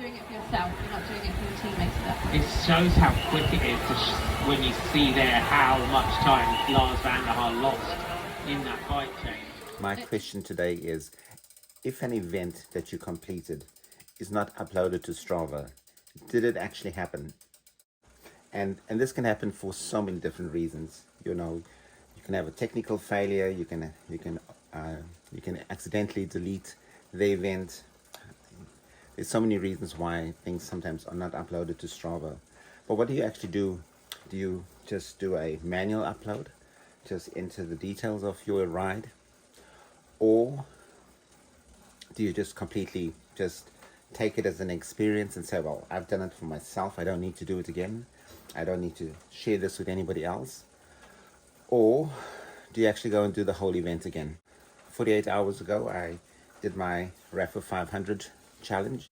doing it for yourself. You're not doing it for your teammates. It shows how quick it is when you see there how much time Lars van der Haar lost in that bike change. My question today is, if an event that you completed is not uploaded to Strava, did it actually happen? And this can happen for so many different reasons. You know, you can have a technical failure. You can accidentally delete the event. There's so many reasons why things sometimes are not uploaded to Strava. But what do you actually do? Do you just do a manual upload? Just enter the details of your ride? Or do you just completely just take it as an experience and say, well, I've done it for myself. I don't need to do it again. I don't need to share this with anybody else. Or do you actually go and do the whole event again? 48 hours ago, I did my Rapha 500 challenge.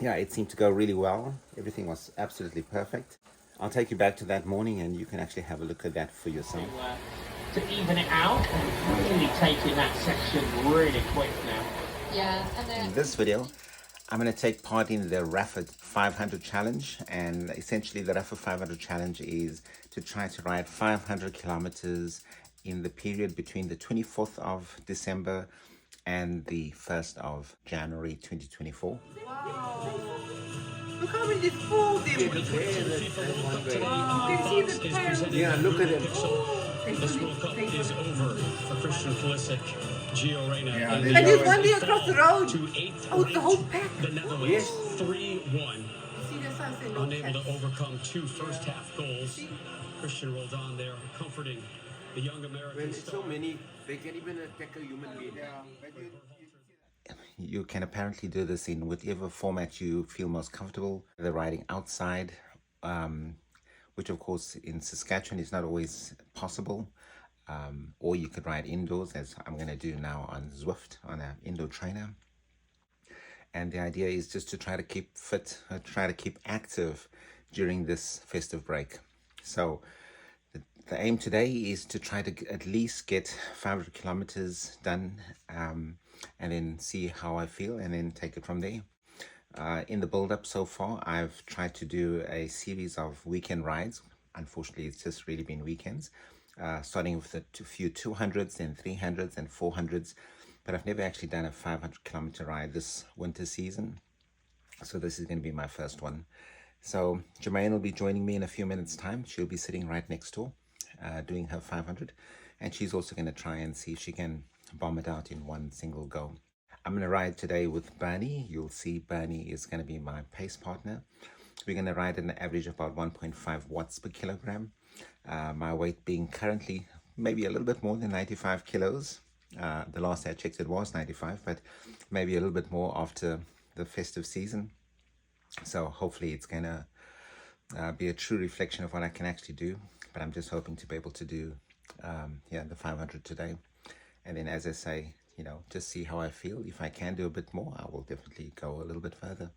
Yeah, it seemed to go really well. Everything was absolutely perfect. I'll take you back to that morning and you can actually have a look at that for yourself. To even it out and really taking that section really quick now. Yeah, and then in this video, I'm going to take part in the Rapha 500 challenge, and essentially the Rapha 500 challenge is to try to ride 500 kilometers in the period between the 24th of December and the 1st of January 2024. Wow. Look how many fold them. You can see the tail. Yeah, look at them. This World Cup is over for Christian Pulisic, Gio Reyna, and there's one day across the road. Oh, the whole pack. The Netherlands, yes. 3-1. No unable to overcome two first-half goals. Christian rolled on there, comforting the young American. When it's so many, they can even attack a human being. You can apparently do this in whatever format you feel most comfortable. The riding outside, which of course in Saskatchewan is not always possible. Or you could ride indoors, as I'm going to do now on Zwift, on an indoor trainer. And the idea is just to try to keep fit, try to keep active during this festive break. So the aim today is to try to at least get 500 kilometers done, and then see how I feel and then take it from there. In the build-up so far, I've tried to do a series of weekend rides. Unfortunately, it's just really been weekends, starting with a few 200s and 300s and 400s. But I've never actually done a 500 kilometer ride this winter season. So this is going to be my first one. So Jermaine will be joining me in a few minutes time. She'll be sitting right next door, doing her 500. And she's also going to try and see if she can bomb it out in one single go. I'm going to ride today with Bernie. You'll see Bernie is going to be my pace partner. We're going to ride at an average of about 1.5 watts per kilogram. My weight being currently maybe a little bit more than 95 kilos. The last I checked it was 95, but maybe a little bit more after the festive season. So hopefully it's going to be a true reflection of what I can actually do. But I'm just hoping to be able to do the 500 today. And then, as I say, just see how I feel. If I can do a bit more, I will definitely go a little bit further.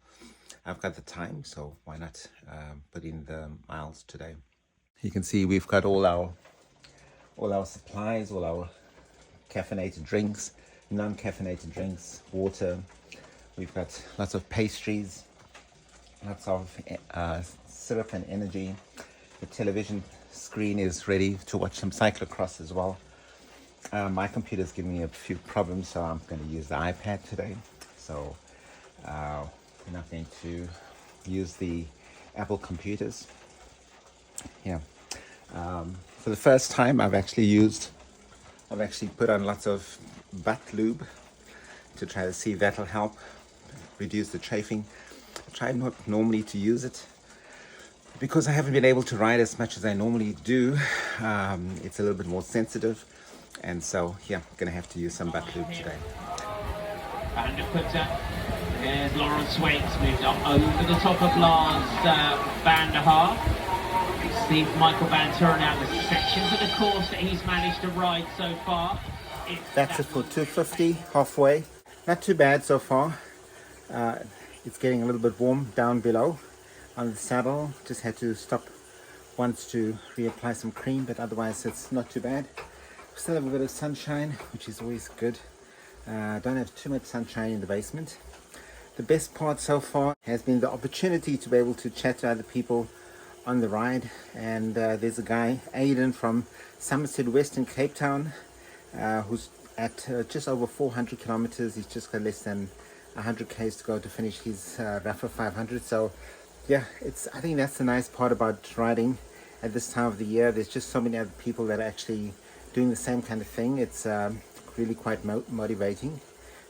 I've got the time, so why not put in the miles today? You can see we've got all our supplies, all our caffeinated drinks, non-caffeinated drinks, water. We've got lots of pastries, lots of syrup and energy. The television screen is ready to watch some cyclocross as well. My computer's giving me a few problems, so I'm going to use the iPad today. So we're not going to use the Apple computers. Yeah. For the first time, I've actually put on lots of butt lube to try to see if that'll help reduce the chafing. I try not normally to use it because I haven't been able to ride as much as I normally do. It's a little bit more sensitive, and so yeah, I'm gonna have to use some butt lube today. And the putter, there's Lawrence Waits moved up over the top of Lars van der Haar. See Michael Van Turen out the sections of the course that he's managed to ride so far. That's it for 250, halfway. Not too bad so far. It's getting a little bit warm down below on the saddle. Just had to stop once to reapply some cream, but otherwise it's not too bad. Still have a bit of sunshine, which is always good. Don't have too much sunshine in the basement. the best part so far has been the opportunity to be able to chat to other people on the ride. And there's a guy, Aidan, from Somerset West in Cape Town, who's at just over 400 kilometers. He's just got less than 100 k's to go to finish his Rapha 500. So yeah, I think that's the nice part about riding at this time of the year. There's just so many other people that are actually doing the same kind of thing. It's really quite motivating,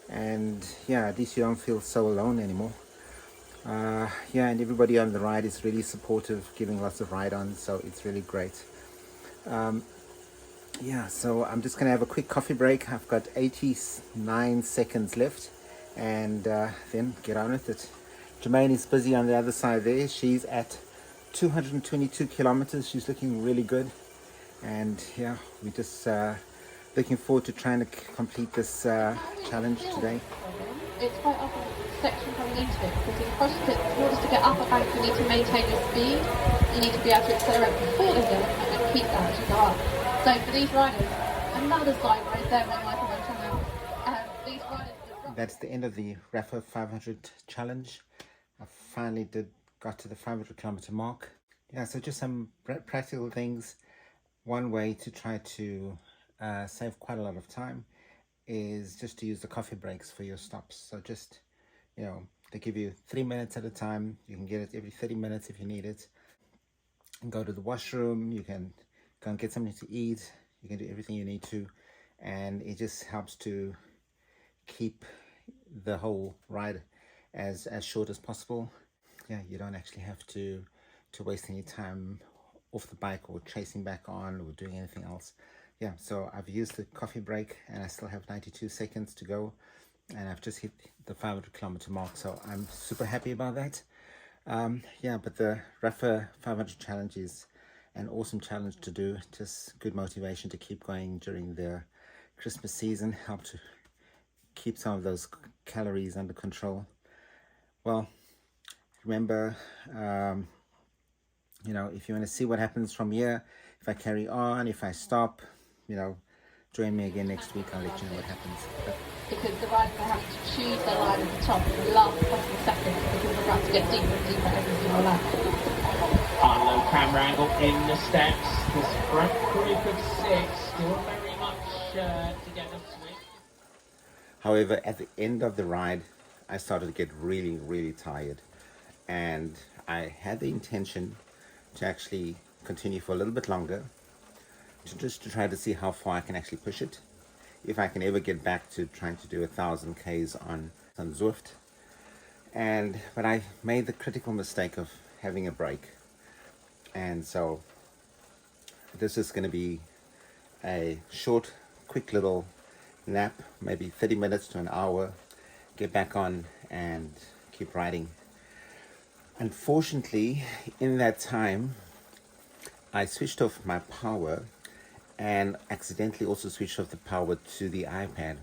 and yeah, at least you don't feel so alone anymore. Yeah, and everybody on the ride is really supportive, giving lots of ride-ons, so it's really great. Yeah, so I'm just gonna have a quick coffee break. I've got 89 seconds left, and then get on with it. Jermaine is busy on the other side there. She's at 222 kilometers. She's looking really good, and yeah, we just looking forward to trying to complete this challenge today. It's quite up a section coming into it, because in order to get up a bank, you need to maintain your speed. You need to be able to accelerate before the hill and then keep that as you go up. So for these riders, another side right there when Michael went on these riders. That's the end of the Rapha 500 challenge. I finally got to the 500 kilometer mark. Yeah, so just some practical things. One way to try to save quite a lot of time is just to use the coffee breaks for your stops. So just, you know, they give you 3 minutes at a time. You can get it every 30 minutes if you need it. And go to the washroom. You can go and get something to eat. You can do everything you need to, and it just helps to keep the whole ride as short as possible. Yeah, you don't actually have to waste any time off the bike or chasing back on or doing anything else. Yeah, so I've used the coffee break and I still have 92 seconds to go, and I've just hit the 500 kilometer mark, so I'm super happy about that. Yeah, but the Rapha 500 challenge is an awesome challenge to do. Just good motivation to keep going during the Christmas season, help to keep some of those calories under control. Well, remember, you know, if you want to see what happens from here, if I carry on, if I stop, you know, join me again next week. I'll let you know what happens. But because the riders are having to choose their line at the top in the last couple of seconds, because we're about to get deeper and deeper every single lap. Low camera angle in the steps. This front group of 6 still very much together swing. however, at the end of the ride, I started to get really, really tired, and I had the intention to actually continue for a little bit longer, to try to see how far I can actually push it, if I can ever get back to trying to do 1,000 k's on Zwift. But I made the critical mistake of having a break, and so this is going to be a short, quick little nap, maybe 30 minutes to an hour, get back on and keep riding. Unfortunately, in that time, I switched off my power and accidentally also switched off the power to the iPad,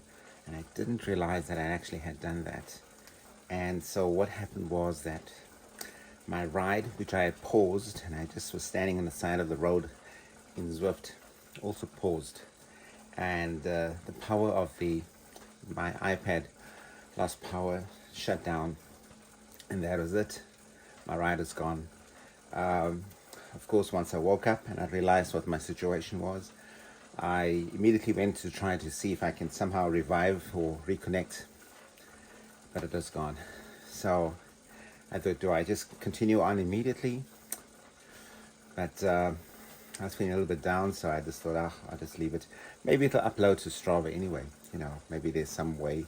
and I didn't realize that I actually had done that. And so what happened was that my ride, which I had paused, and I just was standing on the side of the road in Zwift, also paused, and the power of my iPad lost power, shut down, and that was it. My ride is gone. Of course, once I woke up and I realized what my situation was, I immediately went to try to see if I can somehow revive or reconnect, but it was gone. So I thought, do I just continue on immediately? But I was feeling a little bit down, so I just thought, I'll just leave it. Maybe it'll upload to Strava anyway, you know, maybe there's some way.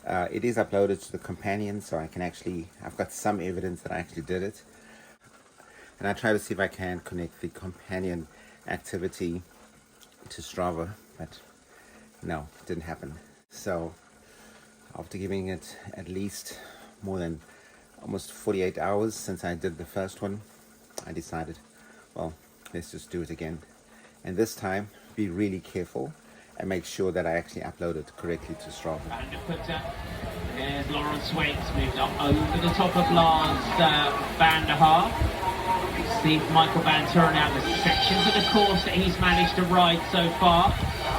It is uploaded to the companion, so I've got some evidence that I actually did it. And I try to see if I can connect the companion activity to Strava, but no, it didn't happen. So after giving it at least more than almost 48 hours since I did the first one, I decided, well, let's just do it again. And this time, be really careful and make sure that I actually upload it correctly to Strava. There's Lawrence Waits moved up over the top of Lars van der Haar. See Michael Van Turen out the sections of the course that he's managed to ride so far.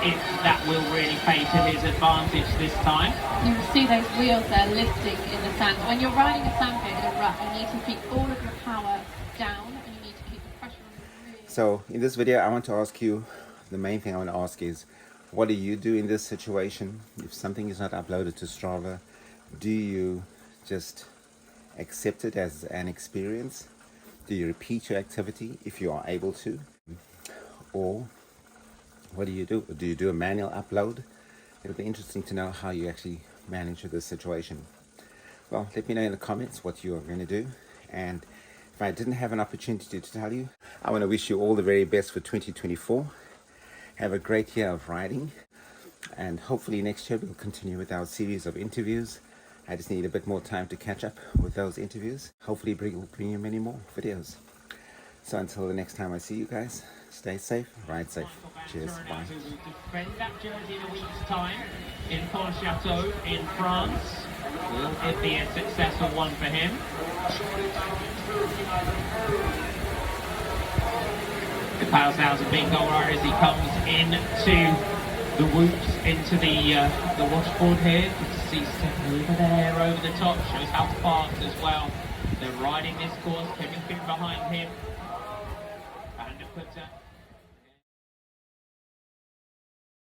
if that will really pay to his advantage this time. You will see those wheels there lifting in the sand. When you're riding a sandpit in a rut, you need to keep all of your power down and you need to keep the pressure on the wheel. So in this video, I want to ask you, the main thing I want to ask is, what do you do in this situation? If something is not uploaded to Strava, do you just accept it as an experience? Do you repeat your activity if you are able to? Or what do you do? Do you do a manual upload? It'll be interesting to know how you actually manage this situation. Well, let me know in the comments what you are going to do. And if I didn't have an opportunity to tell you, I want to wish you all the very best for 2024. Have a great year of riding. And hopefully next year we'll continue with our series of interviews. I just need a bit more time to catch up with those interviews. Hopefully we'll bring you many more videos. So until the next time I see you guys, stay safe, ride safe. Cheers, bye. Who will defend that jersey in a week's time in Pontchâteau in France. Will it be a successful one for him? The Pausausen big goal as he comes into the whoops, into the washboard here. You can see stepping over there, over the top, shows how fast as well. They're riding this course, Kevin Finn behind him. And